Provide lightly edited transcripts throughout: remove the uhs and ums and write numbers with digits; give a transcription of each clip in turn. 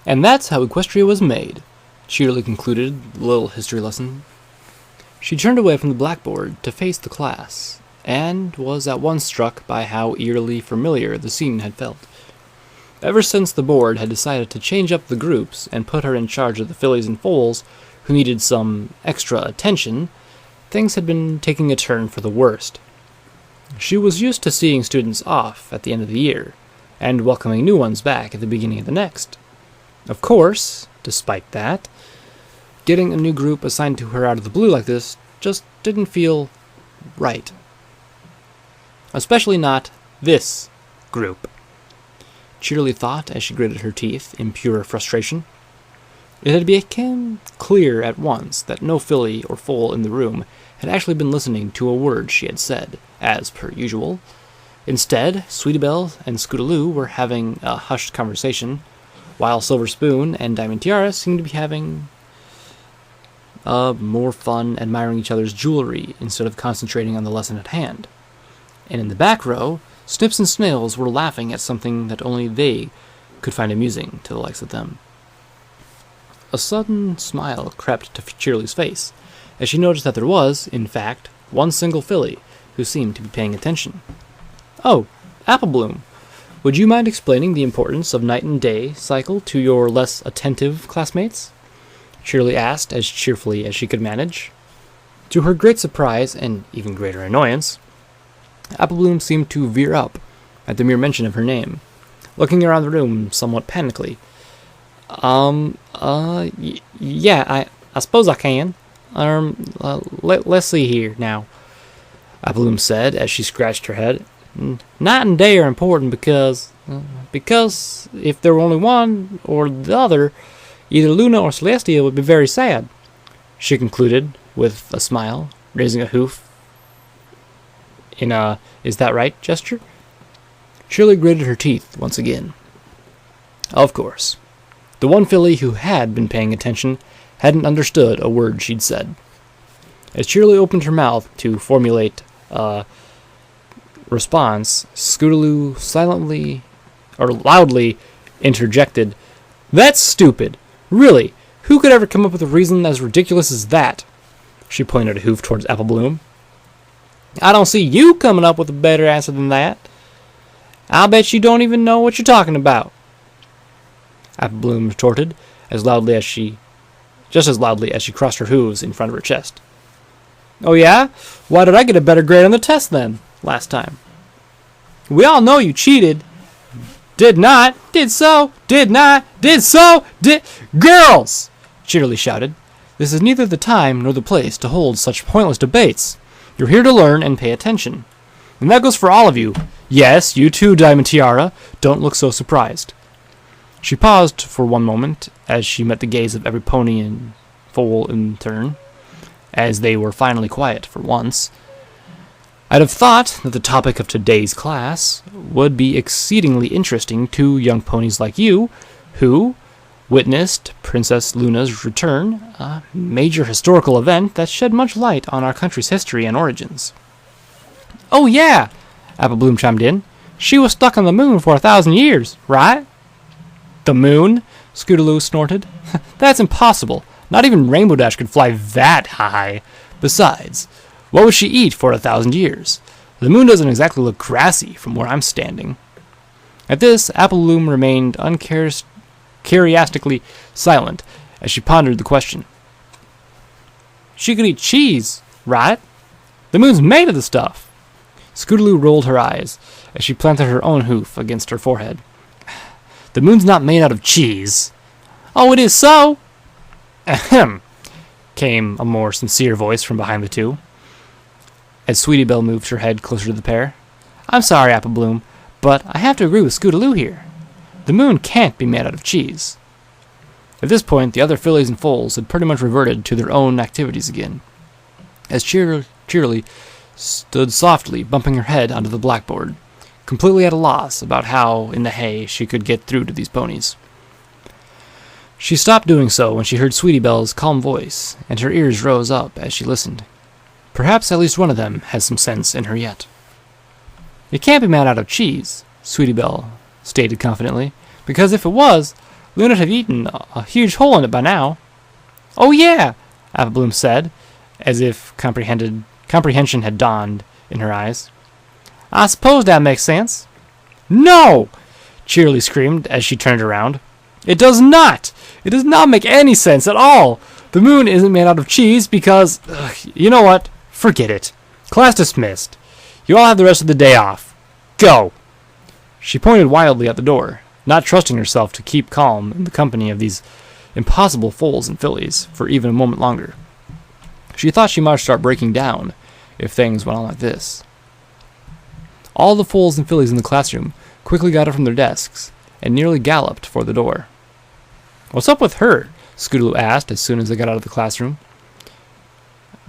And that's how Equestria was made, Cheerilee concluded the little history lesson. She turned away from the blackboard to face the class, and was at once struck by how eerily familiar the scene had felt. Ever since the board had decided to change up the groups and put her in charge of the fillies and foals who needed some extra attention, things had been taking a turn for the worst. She was used to seeing students off at the end of the year, and welcoming new ones back at the beginning of the next. Of course, despite that, getting a new group assigned to her out of the blue like this just didn't feel right. Especially not this group, Cheerilee thought as she gritted her teeth in pure frustration. It had become clear at once that no filly or foal in the room had actually been listening to a word she had said, as per usual. Instead, Sweetiebelle and Scootaloo were having a hushed conversation, while Silver Spoon and Diamond Tiara seemed to be having more fun admiring each other's jewelry instead of concentrating on the lesson at hand. And in the back row, Snips and Snails were laughing at something that only they could find amusing to the likes of them. A sudden smile crept to Cheerilee's face, as she noticed that there was, in fact, one single filly who seemed to be paying attention. "Oh, Apple Bloom, would you mind explaining the importance of night and day cycle to your less attentive classmates?" Cheerilee asked as cheerfully as she could manage. To her great surprise, and even greater annoyance, Apple Bloom seemed to veer up at the mere mention of her name, looking around the room somewhat panically. Yeah, I suppose I can. Let's see here now," Apple Bloom said as she scratched her head. "Night and day are important because if there were only one or the other, either Luna or Celestia would be very sad," she concluded with a smile, raising a hoof in a "is that right" gesture. Cheerilee gritted her teeth once again. Of course, the one filly who had been paying attention hadn't understood a word she'd said. As Cheerilee opened her mouth to formulate a response, Scootaloo loudly interjected, "That's stupid! Really, who could ever come up with a reason as ridiculous as that?" She pointed a hoof towards Apple Bloom. "I don't see you coming up with a better answer than that. I'll bet you don't even know what you're talking about," Apple Bloom retorted, just as loudly as she crossed her hooves in front of her chest. "Oh yeah? Why did I get a better grade on the test then, last time?" "We all know you cheated." "Did not, did so, did not, did so, did..." "Girls!" Cheerilee shouted. "This is neither the time nor the place to hold such pointless debates. You're here to learn and pay attention. And that goes for all of you. Yes, you too, Diamond Tiara. Don't look so surprised." She paused for one moment as she met the gaze of every pony and foal in turn, as they were finally quiet for once. "I'd have thought that the topic of today's class would be exceedingly interesting to young ponies like you, who witnessed Princess Luna's return, a major historical event that shed much light on our country's history and origins." "Oh yeah," Apple Bloom chimed in. "She was stuck on the moon for 1,000 years, right?" "The moon?" Scootaloo snorted. "That's impossible. Not even Rainbow Dash could fly that high. Besides, what would she eat for 1,000 years? The moon doesn't exactly look grassy from where I'm standing." At this, Apple Bloom remained uncharacteristically silent as she pondered the question. "She could eat cheese, right? The moon's made of the stuff." Scootaloo rolled her eyes as she planted her own hoof against her forehead. "The moon's not made out of cheese." "Oh, it is so!" "Ahem," came a more sincere voice from behind the two, as Sweetiebelle moved her head closer to the pair. "I'm sorry, Apple Bloom, but I have to agree with Scootaloo here. The moon can't be made out of cheese." At this point, the other fillies and foals had pretty much reverted to their own activities again, as Cheerilee stood softly, bumping her head onto the blackboard, completely at a loss about how, in the hay, she could get through to these ponies. She stopped doing so when she heard Sweetiebelle's calm voice, and her ears rose up as she listened. Perhaps at least one of them has some sense in her yet. "It can't be made out of cheese," Sweetiebelle stated confidently, "because if it was, we would have eaten a huge hole in it by now. Oh yeah, Apple Bloom said, as if comprehension had dawned in her eyes. I suppose that makes sense. No! Cheerilee screamed as she turned around. It does not! It does not make any sense at all! The moon isn't made out of cheese because... you know what? Forget it. Class dismissed. You all have the rest of the day off. Go! She pointed wildly at the door, not trusting herself to keep calm in the company of these impossible foals and fillies for even a moment longer. She thought she might start breaking down if things went on like this. All the foals and fillies in the classroom quickly got up from their desks and nearly galloped for the door. What's up with her? Scootaloo asked as soon as they got out of the classroom.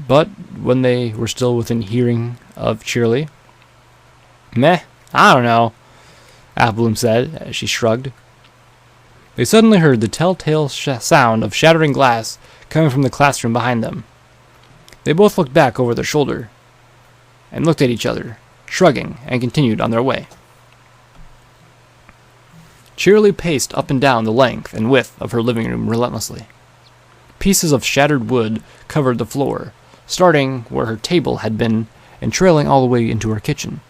But when they were still within hearing of Cheerilee, Meh, I don't know, Apple Bloom said as she shrugged. They suddenly heard the telltale sound of shattering glass coming from the classroom behind them. They both looked back over their shoulder and looked at each other, shrugging, and continued on their way. Cheerilee paced up and down the length and width of her living room relentlessly. Pieces of shattered wood covered the floor, starting where her table had been and trailing all the way into her kitchen,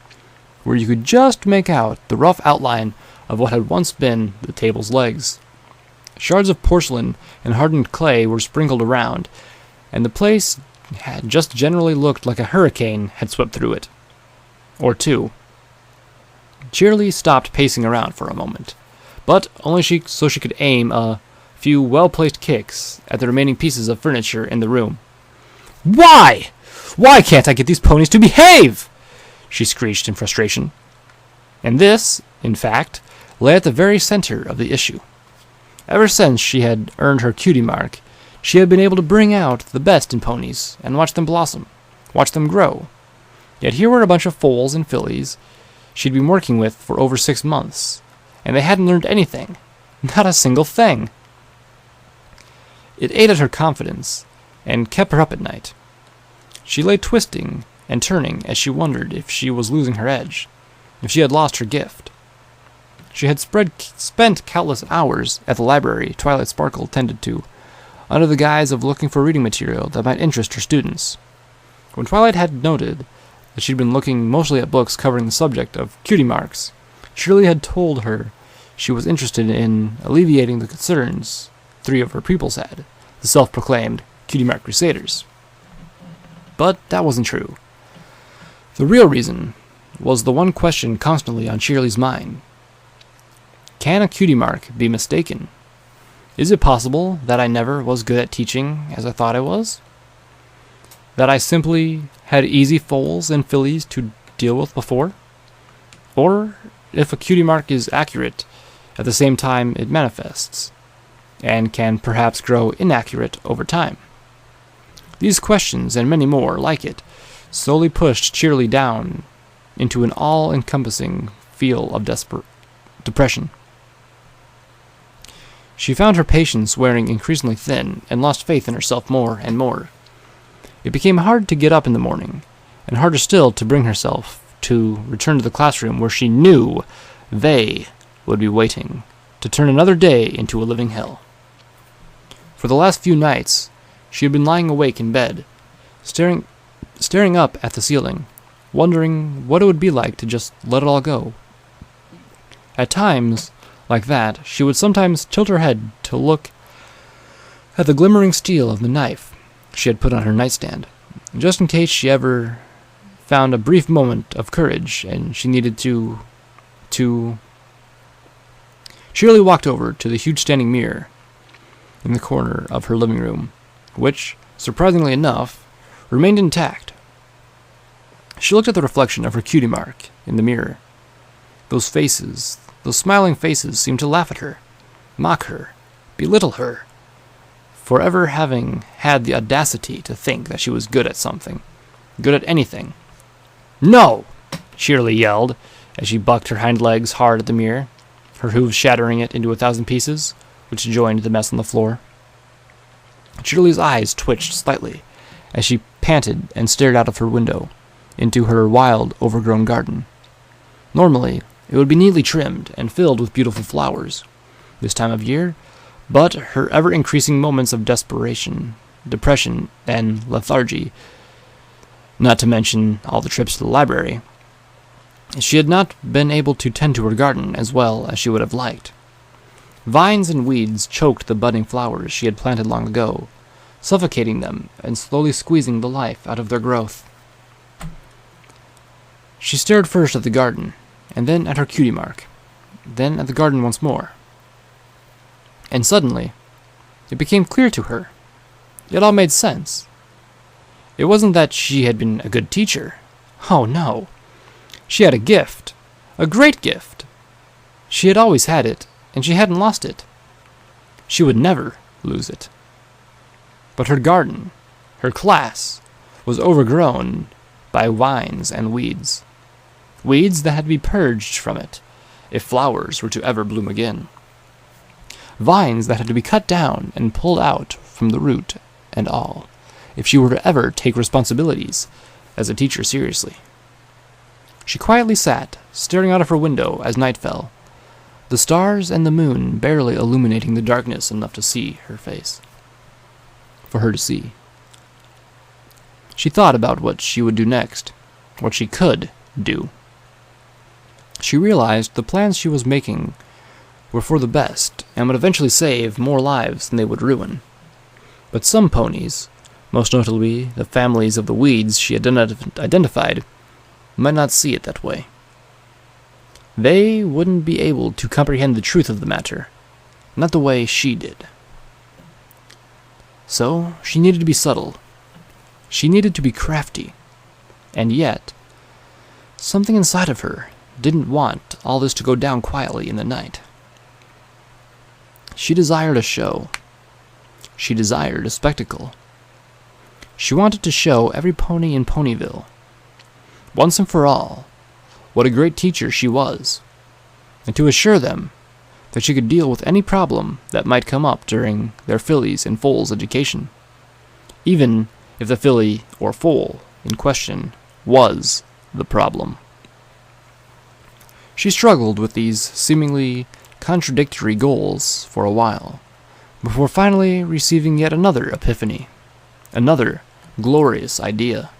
where you could just make out the rough outline of what had once been the table's legs. Shards of porcelain and hardened clay were sprinkled around, and the place had just generally looked like a hurricane had swept through it. Or two. Cheerilee stopped pacing around for a moment, but only so she could aim a few well-placed kicks at the remaining pieces of furniture in the room. Why? Why can't I get these ponies to behave? She screeched in frustration. And this, in fact, lay at the very center of the issue. Ever since she had earned her cutie mark, she had been able to bring out the best in ponies and watch them blossom, watch them grow. Yet here were a bunch of foals and fillies she'd been working with for over 6 months, and they hadn't learned anything. Not a single thing. It ate at her confidence and kept her up at night. She lay twisting and turning as she wondered if she was losing her edge, if she had lost her gift. She had spent countless hours at the library Twilight Sparkle tended to, under the guise of looking for reading material that might interest her students. When Twilight had noted that she'd been looking mostly at books covering the subject of cutie marks, Cheerilee had told her she was interested in alleviating the concerns 3 of her pupils had, the self-proclaimed cutie mark crusaders. But that wasn't true. The real reason was the one question constantly on Cheerilee's mind. Can a cutie mark be mistaken? Is it possible that I never was good at teaching as I thought I was? That I simply had easy foals and fillies to deal with before? Or if a cutie mark is accurate, at the same time it manifests, and can perhaps grow inaccurate over time? These questions, and many more like it, slowly pushed Cheerilee down into an all-encompassing feel of depression. She found her patience wearing increasingly thin and lost faith in herself more and more. It became hard to get up in the morning, and harder still to bring herself to return to the classroom where she knew they would be waiting to turn another day into a living hell. For the last few nights, she had been lying awake in bed, staring up at the ceiling, wondering what it would be like to just let it all go. At times like that, she would sometimes tilt her head to look at the glimmering steel of the knife she had put on her nightstand, just in case she ever found a brief moment of courage and she needed to... Cheerilee walked over to the huge standing mirror in the corner of her living room, which, surprisingly enough, remained intact. She looked at the reflection of her cutie mark in the mirror. Those faces, those smiling faces, seemed to laugh at her, mock her, belittle her, for ever having had the audacity to think that she was good at something, good at anything. No! Cheerilee yelled, as she bucked her hind legs hard at the mirror, her hooves shattering it into 1,000 pieces, which joined the mess on the floor. Cheerilee's eyes twitched slightly as she panted and stared out of her window into her wild, overgrown garden. Normally, it would be neatly trimmed and filled with beautiful flowers, this time of year, but her ever-increasing moments of desperation, depression, and lethargy, not to mention all the trips to the library, she had not been able to tend to her garden as well as she would have liked. Vines and weeds choked the budding flowers she had planted long ago, suffocating them and slowly squeezing the life out of their growth. She stared first at the garden, and then at her cutie mark, then at the garden once more. And suddenly, it became clear to her. It all made sense. It wasn't that she had been a good teacher. Oh no. She had a gift. A great gift. She had always had it, and she hadn't lost it. She would never lose it. But her garden, her class, was overgrown by vines and weeds. Weeds that had to be purged from it if flowers were to ever bloom again. Vines that had to be cut down and pulled out from the root and all, if she were to ever take responsibilities as a teacher seriously. She quietly sat, staring out of her window as night fell, the stars and the moon barely illuminating the darkness enough to see her face. For her to see. She thought about what she would do next, what she could do. She realized the plans she was making were for the best, and would eventually save more lives than they would ruin. But some ponies, most notably the families of the weeds she had identified, might not see it that way. They wouldn't be able to comprehend the truth of the matter, not the way she did. So she needed to be subtle. She needed to be crafty. And yet, something inside of her didn't want all this to go down quietly in the night. She desired a show. She desired a spectacle. She wanted to show every pony in Ponyville, once and for all, what a great teacher she was, and to assure them that she could deal with any problem that might come up during their fillies and foals' education, even if the filly or foal in question was the problem. She struggled with these seemingly contradictory goals for a while, before finally receiving yet another epiphany, another glorious idea.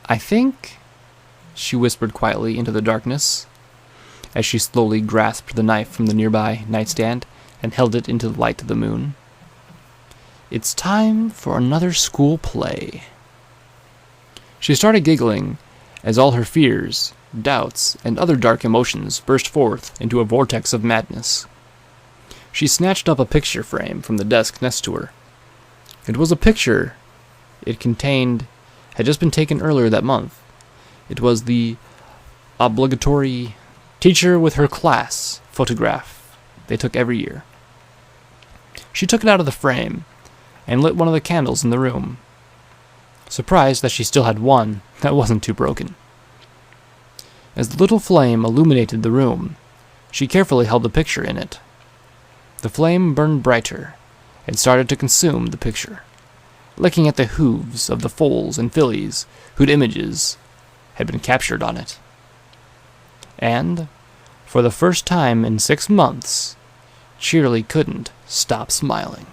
"I think," she whispered quietly into the darkness, as she slowly grasped the knife from the nearby nightstand and held it into the light of the moon, "it's time for another school play." She started giggling as all her fears, doubts, and other dark emotions burst forth into a vortex of madness. She snatched up a picture frame from the desk next to her. It was a picture it contained had just been taken earlier that month. It was the obligatory teacher with her class photograph they took every year. She took it out of the frame and lit one of the candles in the room, surprised that she still had one that wasn't too broken. As the little flame illuminated the room, she carefully held the picture in it. The flame burned brighter and started to consume the picture, licking at the hooves of the foals and fillies whose images had been captured on it. And, for the first time in 6 months, Cheerilee couldn't stop smiling.